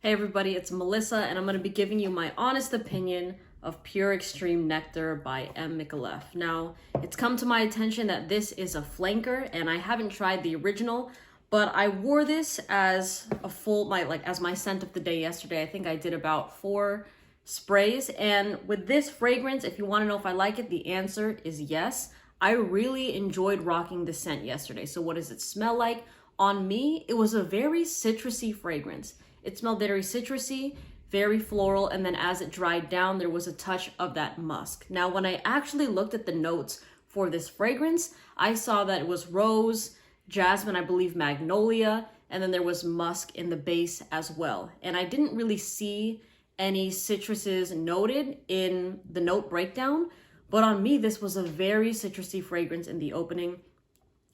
Hey everybody, it's Melissa, and I'm going to be giving you my honest opinion of Pure Extreme Nectar by M. Micallef. Now, it's come to my attention that this is a flanker, and I haven't tried the original, but I wore this as a full, as my scent of the day yesterday. I think I did about 4 sprays, and with this fragrance, if you want to know if I like it, the answer is yes. I really enjoyed rocking the scent yesterday. So what does it smell like? On me, it was a very citrusy fragrance. It smelled very citrusy, very floral, and then as it dried down, there was a touch of that musk. Now, when I actually looked at the notes for this fragrance, I saw that it was rose, jasmine, I believe magnolia, and then there was musk in the base as well. And I didn't really see any citruses noted in the note breakdown, but on me, this was a very citrusy fragrance in the opening.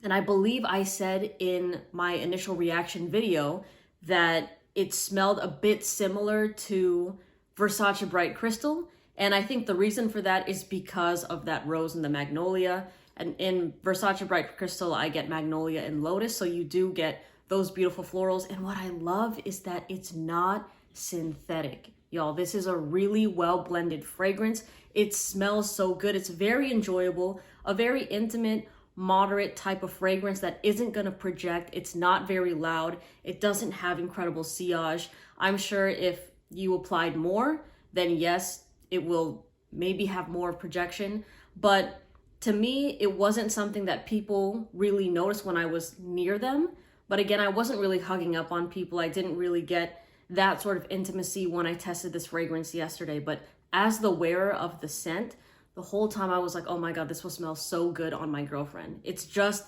And I believe I said in my initial reaction video that it smelled a bit similar to Versace Bright Crystal. And I think the reason for that is because of that rose and the magnolia. And in Versace Bright Crystal, I get magnolia and lotus. So you do get those beautiful florals. And what I love is that it's not synthetic. Y'all, this is a really well blended fragrance. It smells so good. It's very enjoyable, a very intimate, moderate type of fragrance that isn't going to project. It's not very loud. It doesn't have incredible sillage. I'm sure if you applied more, then yes, it will maybe have more projection. But to me, it wasn't something that people really noticed when I was near them. But again, I wasn't really hugging up on people. I didn't really get that sort of intimacy when I tested this fragrance yesterday. But as the wearer of the scent, the whole time I was like, oh my God, this will smell so good on my girlfriend. It's just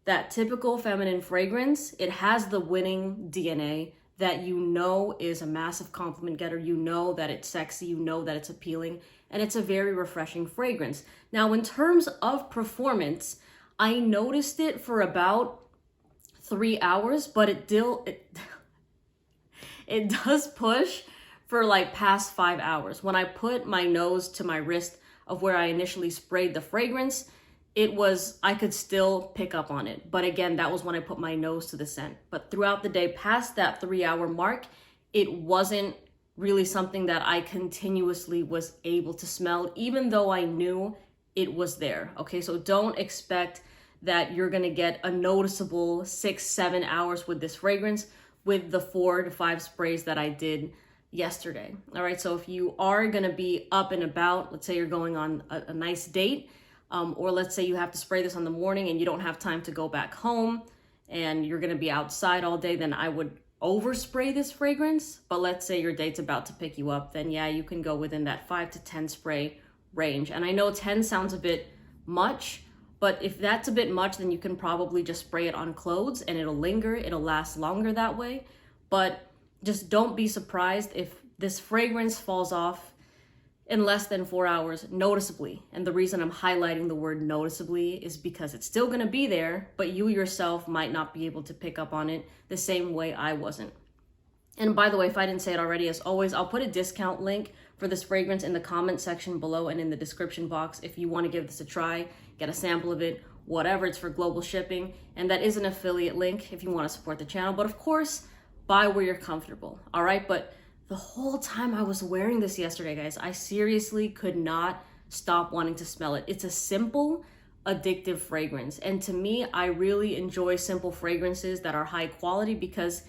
that typical feminine fragrance. It has the winning DNA that you know is a massive compliment getter. You know that it's sexy, you know that it's appealing, and it's a very refreshing fragrance. Now, in terms of performance, I noticed it for about 3 hours, but it does push for like past 5 hours. When I put my nose to my wrist of where I initially sprayed the fragrance, I could still pick up on it. But again, that was when I put my nose to the scent. But throughout the day, past that 3-hour mark, it wasn't really something that I continuously was able to smell, even though I knew it was there. Okay, so don't expect that you're gonna get a noticeable 6-7 hours with this fragrance with the 4 to 5 sprays that I did yesterday. All right, so if you are gonna be up and about, let's say you're going on a nice date, or let's say you have to spray this in the morning and you don't have time to go back home and you're gonna be outside all day, then I would overspray this fragrance. But let's say your date's about to pick you up, then yeah, you can go within that 5 to 10 spray range. And I know 10 sounds a bit much, but if that's a bit much, then you can probably just spray it on clothes and it'll linger, it'll last longer that way. But just don't be surprised if this fragrance falls off in less than 4 hours noticeably. And the reason I'm highlighting the word noticeably is because it's still gonna be there, but you yourself might not be able to pick up on it the same way I wasn't. And by the way, if I didn't say it already, as always, I'll put a discount link for this fragrance in the comment section below and in the description box if you want to give this a try, get a sample of it, whatever. It's for global shipping. And that is an affiliate link if you want to support the channel. But of course, buy where you're comfortable, all right? But the whole time I was wearing this yesterday, guys, I seriously could not stop wanting to smell it. It's a simple, addictive fragrance. And to me, I really enjoy simple fragrances that are high quality because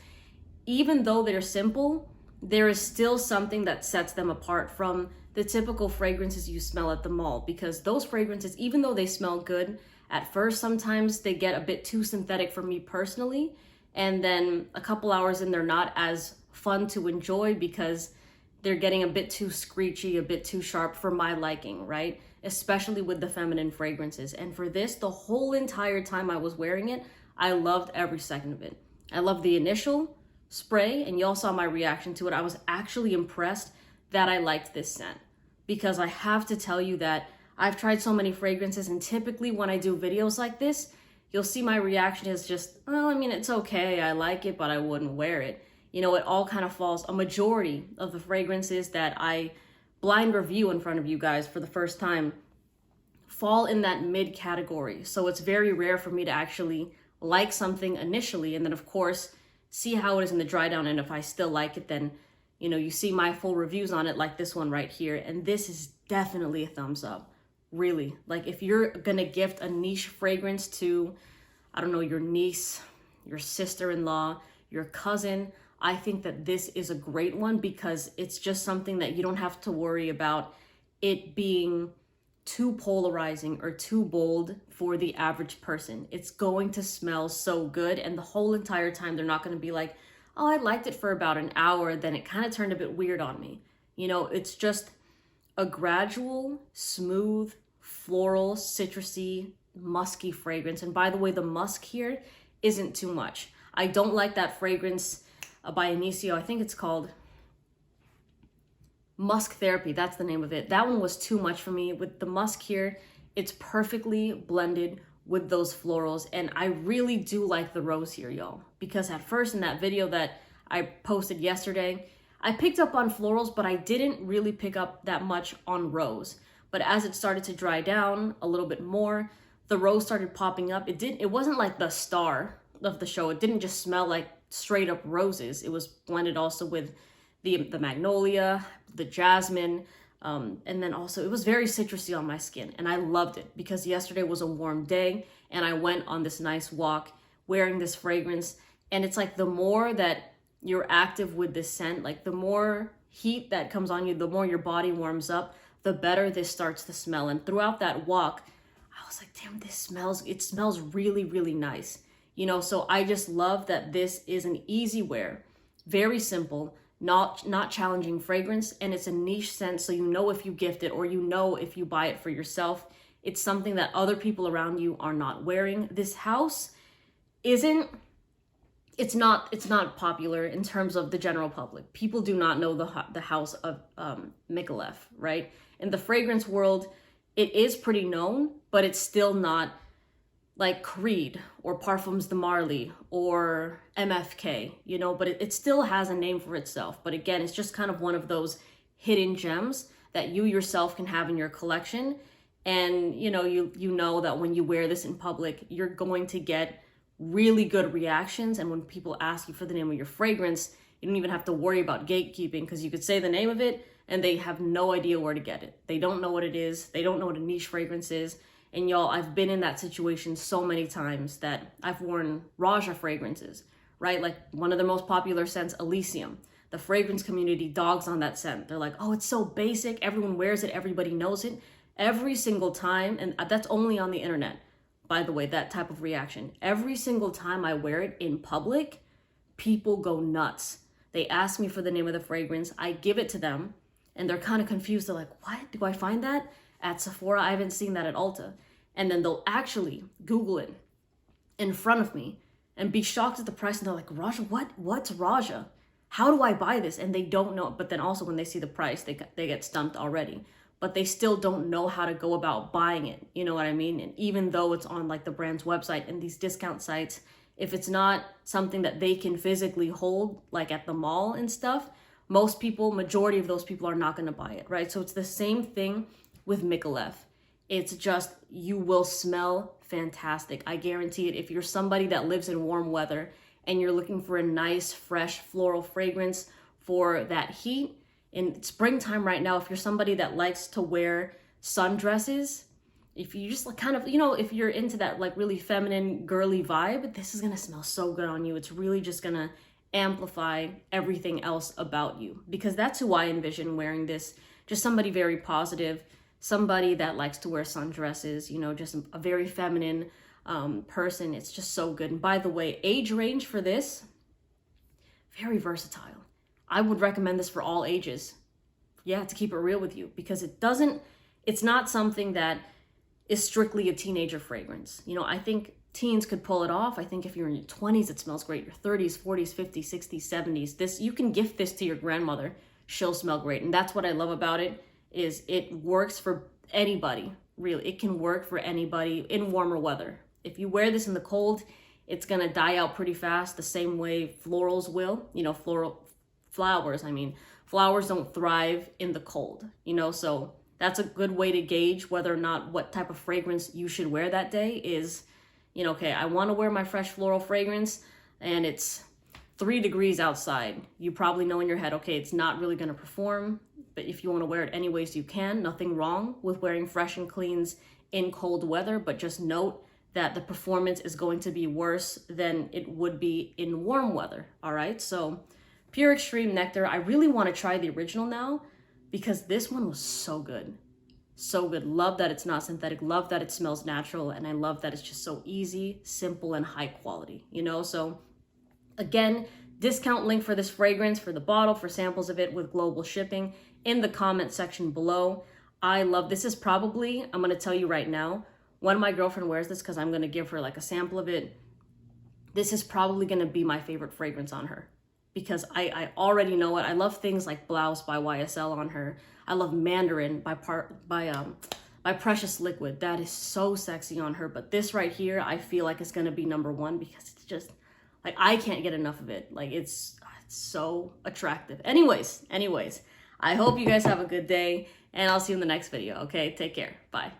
even though they're simple, there is still something that sets them apart from the typical fragrances you smell at the mall. Because those fragrances, even though they smell good at first, sometimes they get a bit too synthetic for me personally. And then a couple hours in, they're not as fun to enjoy because they're getting a bit too screechy, a bit too sharp for my liking, right? Especially with the feminine fragrances. And for this, the whole entire time I was wearing it, I loved every second of it. I loved the initial spray, and y'all saw my reaction to it. I was actually impressed that I liked this scent, because I have to tell you that I've tried so many fragrances, and typically when I do videos like this, you'll see my reaction is just, well, I mean, it's okay, I like it, but I wouldn't wear it. You know, it all kind of falls, a majority of the fragrances that I blind review in front of you guys for the first time fall in that mid category. So it's very rare for me to actually like something initially, and then of course, see how it is in the dry down, and if I still like it, then You see my full reviews on it, like this one right here, and this is definitely a thumbs up. Really, like if you're gonna gift a niche fragrance to, I don't know, your niece, your sister-in-law, your cousin, I think that this is a great one because it's just something that you don't have to worry about it being too polarizing or too bold for the average person. It's going to smell so good, and the whole entire time they're not going to be like, oh, I liked it for about an hour, then it kind of turned a bit weird on me. It's just a gradual, smooth, floral, citrusy, musky fragrance. And by the way, the musk here isn't too much. I don't like that fragrance by Inicio. I think it's called Musk Therapy. That's the name of it. That one was too much for me. With the musk here, it's perfectly blended with those florals. And I really do like the rose here, y'all. Because at first in that video that I posted yesterday, I picked up on florals, but I didn't really pick up that much on rose. But as it started to dry down a little bit more, the rose started popping up. It wasn't like the star of the show. It didn't just smell like straight up roses. It was blended also with the magnolia, the jasmine, and then also it was very citrusy on my skin, and I loved it because yesterday was a warm day and I went on this nice walk wearing this fragrance. And it's like the more that you're active with this scent, like the more heat that comes on you, the more your body warms up, the better this starts to smell. And throughout that walk, I was like, damn, it smells really, really nice. So I just love that this is an easy wear, very simple, not challenging fragrance, and it's a niche scent, so if you gift it or if you buy it for yourself, it's something that other people around you are not wearing. This house it's not popular in terms of the general public. People do not know the house of Micallef, right? In the fragrance world, it is pretty known, but it's still not like Creed or Parfums de Marly or MFK, but it still has a name for itself. But again, it's just kind of one of those hidden gems that you yourself can have in your collection. And you know that when you wear this in public, you're going to get really good reactions. And when people ask you for the name of your fragrance, you don't even have to worry about gatekeeping, because you could say the name of it and they have no idea where to get it. They don't know what it is. They don't know what a niche fragrance is. And y'all, I've been in that situation so many times that I've worn Raja fragrances, right? Like one of the most popular scents, Elysium. The fragrance community dogs on that scent. They're like, oh, it's so basic. Everyone wears it. Everybody knows it. Every single time, and that's only on the internet, by the way, that type of reaction. Every single time I wear it in public, people go nuts. They ask me for the name of the fragrance. I give it to them, and they're kind of confused. They're like, what? Do I find that at Sephora? I haven't seen that at Ulta. And then they'll actually Google it in front of me and be shocked at the price. And they're like, Raja, what's Raja? How do I buy this? And they don't know. But then also when they see the price, they get stumped already. But they still don't know how to go about buying it. You know what I mean? And even though it's on like the brand's website and these discount sites, if it's not something that they can physically hold, like at the mall and stuff, majority of those people are not going to buy it, right? So it's the same thing with Micallef. It's just, you will smell fantastic. I guarantee it. If you're somebody that lives in warm weather and you're looking for a nice, fresh floral fragrance for that heat, in springtime right now, if you're somebody that likes to wear sundresses, if you just kind of, if you're into that like really feminine, girly vibe, this is going to smell so good on you. It's really just going to amplify everything else about you, because that's who I envision wearing this. Just somebody very positive, somebody that likes to wear sundresses, just a very feminine person. It's just so good. And by the way, age range for this, very versatile. I would recommend this for all ages. Yeah, to keep it real with you, because it's not something that is strictly a teenager fragrance. I think teens could pull it off. I think if you're in your 20s, it smells great. Your 30s, 40s, 50s, 60s, 70s, you can gift this to your grandmother. She'll smell great. And that's what I love about it, is it works for anybody, really. It can work for anybody in warmer weather. If you wear this in the cold, it's gonna die out pretty fast, the same way florals will. Flowers don't thrive in the cold, so that's a good way to gauge whether or not what type of fragrance you should wear that day is, okay, I want to wear my fresh floral fragrance and it's 3 degrees outside. You probably know in your head, okay, it's not really gonna perform, but if you wanna wear it anyways, you can. Nothing wrong with wearing Fresh and Cleans in cold weather, but just note that the performance is going to be worse than it would be in warm weather, all right? So Pure Extreme Nectar, I really wanna try the original now because this one was so good. So good. Love that it's not synthetic, love that it smells natural, and I love that it's just so easy, simple, and high quality, you know? So again, discount link for this fragrance, for the bottle, for samples of it with global shipping in the comment section below. I love, this is probably, I'm gonna tell you right now, when my girlfriend wears this, because I'm gonna give her like a sample of it, this is probably gonna be my favorite fragrance on her. Because I already know it. I love things like Blouse by YSL on her. I love Mandarin by Precious Liquid. That is so sexy on her. But this right here, I feel like it's gonna be #1 because it's just, like, I can't get enough of it. Like, it's so attractive. Anyways, I hope you guys have a good day, and I'll see you in the next video, okay? Take care. Bye.